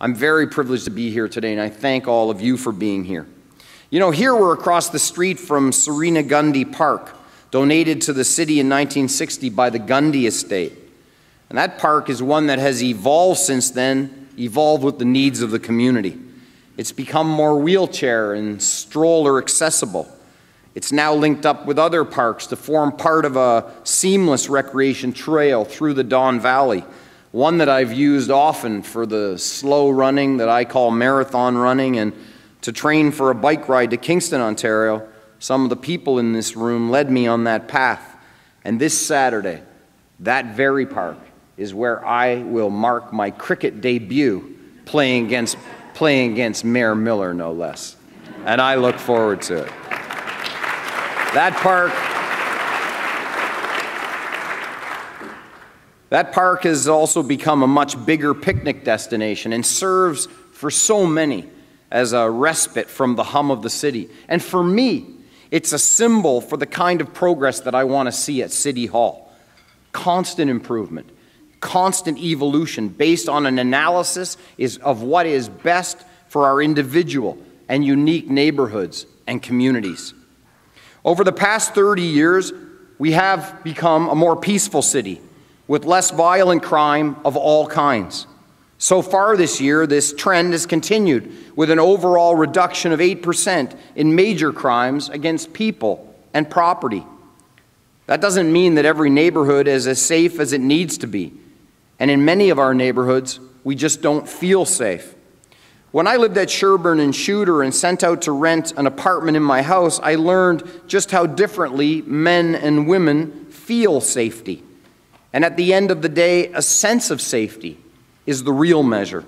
I'm very privileged to be here today, and I thank all of you for being here. You know, here we're across the street from Serena Gundy Park, donated to the city in 1960 by the Gundy estate. And that park is one that has evolved since then, evolved with the needs of the community. It's become more wheelchair and stroller accessible. It's now linked up with other parks to form part of a seamless recreation trail through the Don Valley, one that I've used often for the slow running that I call marathon running, and to train for a bike ride to Kingston, Ontario. Some of the people in this room led me on that path. And this Saturday, that very park is where I will mark my cricket debut playing against Mayor Miller, no less. And I look forward to it. That park has also become a much bigger picnic destination and serves for so many as a respite from the hum of the city. And for me, it's a symbol for the kind of progress that I want to see at City Hall. Constant improvement, constant evolution based on an analysis of what is best for our individual and unique neighborhoods and communities. Over the past 30 years, we have become a more peaceful city with less violent crime of all kinds. So far this year, this trend has continued with an overall reduction of 8% in major crimes against people and property. That doesn't mean that every neighborhood is as safe as it needs to be. And in many of our neighborhoods, we just don't feel safe. When I lived at Sherbourne and Shooter and sent out to rent an apartment in my house, I learned just how differently men and women feel safety. And at the end of the day, a sense of safety is the real measure.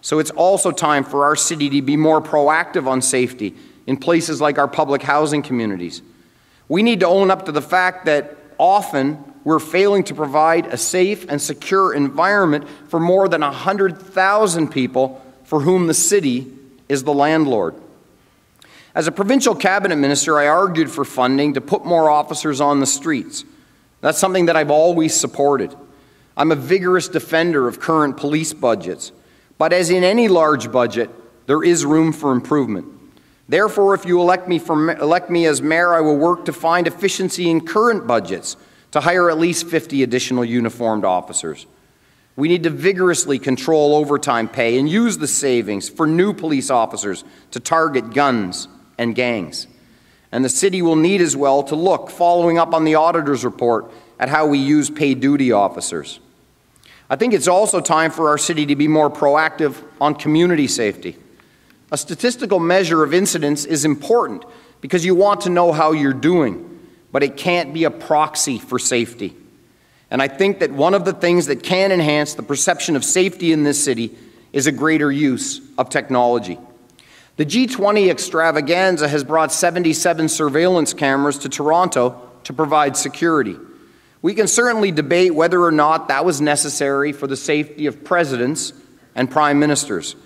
So it's also time for our city to be more proactive on safety in places like our public housing communities. We need to own up to the fact that often we're failing to provide a safe and secure environment for more than 100,000 people for whom the city is the landlord. As a provincial cabinet minister, I argued for funding to put more officers on the streets. That's something that I've always supported. I'm a vigorous defender of current police budgets. But as in any large budget, there is room for improvement. Therefore, if you elect me as mayor, I will work to find efficiency in current budgets to hire at least 50 additional uniformed officers. We need to vigorously control overtime pay and use the savings for new police officers to target guns and gangs. And the city will need as well to look, following up on the auditor's report, at how we use paid duty officers. I think it's also time for our city to be more proactive on community safety. A statistical measure of incidents is important because you want to know how you're doing, but it can't be a proxy for safety. And I think that one of the things that can enhance the perception of safety in this city is a greater use of technology. The G20 extravaganza has brought 77 surveillance cameras to Toronto to provide security. We can certainly debate whether or not that was necessary for the safety of presidents and prime ministers.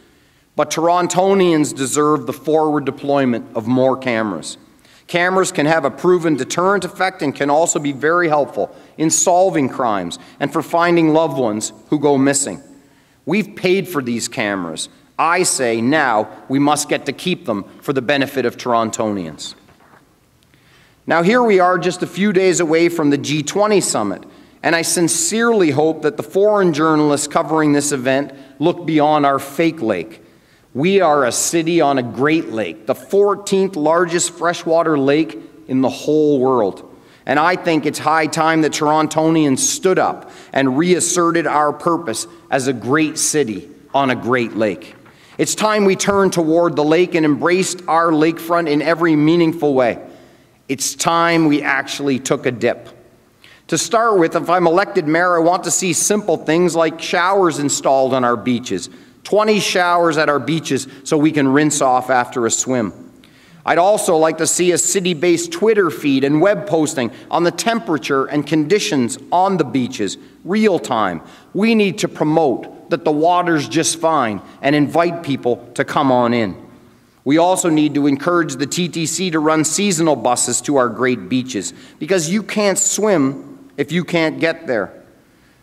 But Torontonians deserve the forward deployment of more cameras. Cameras can have a proven deterrent effect and can also be very helpful in solving crimes and for finding loved ones who go missing. We've paid for these cameras. I say now we must get to keep them for the benefit of Torontonians. Now here we are just a few days away from the G20 summit, and I sincerely hope that the foreign journalists covering this event look beyond our fake lake. We are a city on a great lake, the 14th largest freshwater lake in the whole world. And I think it's high time that Torontonians stood up and reasserted our purpose as a great city on a great lake. It's time we turned toward the lake and embraced our lakefront in every meaningful way. It's time we actually took a dip. To start with, if I'm elected mayor, I want to see simple things like showers installed on our beaches, 20 showers at our beaches so we can rinse off after a swim. I'd also like to see a city-based Twitter feed and web posting on the temperature and conditions on the beaches, real time. We need to promote that the water's just fine and invite people to come on in. We also need to encourage the TTC to run seasonal buses to our great beaches because you can't swim if you can't get there.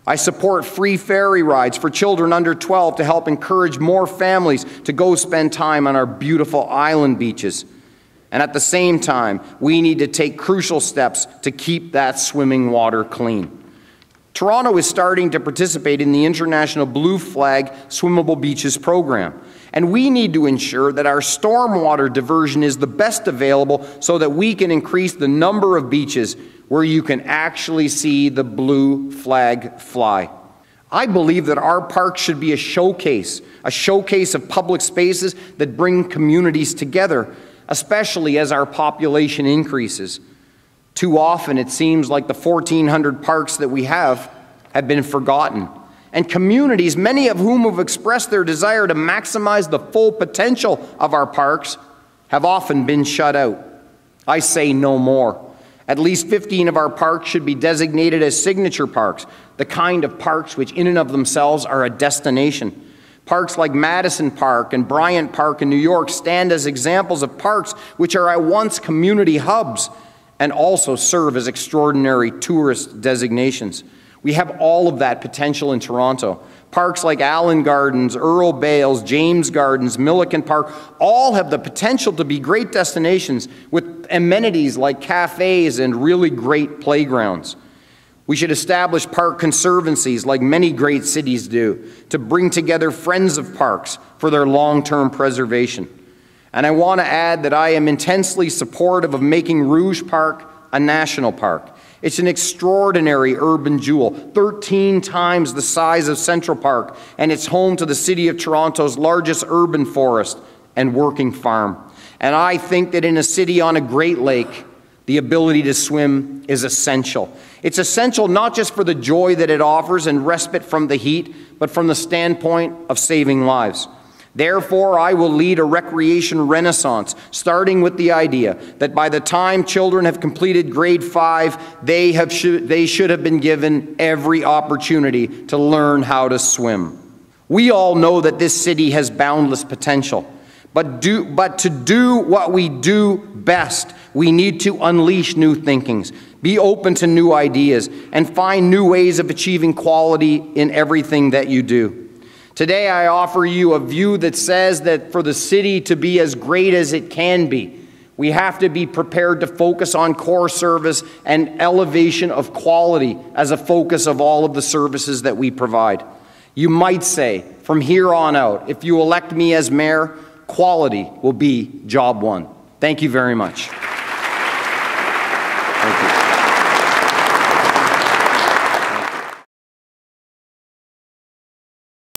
I support free ferry rides for children under 12 to help encourage more families to go spend time on our beautiful island beaches. And at the same time, we need to take crucial steps to keep that swimming water clean. Toronto is starting to participate in the International Blue Flag Swimmable Beaches program. And we need to ensure that our stormwater diversion is the best available so that we can increase the number of beaches where you can actually see the blue flag fly. I believe that our park should be a showcase of public spaces that bring communities together, especially as our population increases. Too often it seems like the 1,400 parks that we have been forgotten. And communities, many of whom have expressed their desire to maximize the full potential of our parks, have often been shut out. I say no more. At least 15 of our parks should be designated as signature parks, the kind of parks which in and of themselves are a destination. Parks like Madison Park and Bryant Park in New York stand as examples of parks which are at once community hubs and also serve as extraordinary tourist designations. We have all of that potential in Toronto. Parks like Allen Gardens, Earl Bales, James Gardens, Milliken Park, all have the potential to be great destinations with amenities like cafes and really great playgrounds. We should establish park conservancies like many great cities do to bring together friends of parks for their long-term preservation. And I want to add that I am intensely supportive of making Rouge Park a national park. It's an extraordinary urban jewel, 13 times the size of Central Park, and it's home to the City of Toronto's largest urban forest and working farm. And I think that in a city on a Great Lake, the ability to swim is essential. It's essential not just for the joy that it offers and respite from the heat, but from the standpoint of saving lives. Therefore, I will lead a recreation renaissance, starting with the idea that by the time children have completed grade 5, they should have been given every opportunity to learn how to swim. We all know that this city has boundless potential, but to do what we do best, we need to unleash new thinkings, be open to new ideas, and find new ways of achieving quality in everything that you do. Today, I offer you a view that says that for the city to be as great as it can be, we have to be prepared to focus on core service and elevation of quality as a focus of all of the services that we provide. You might say, from here on out, if you elect me as mayor, quality will be job one. Thank you very much.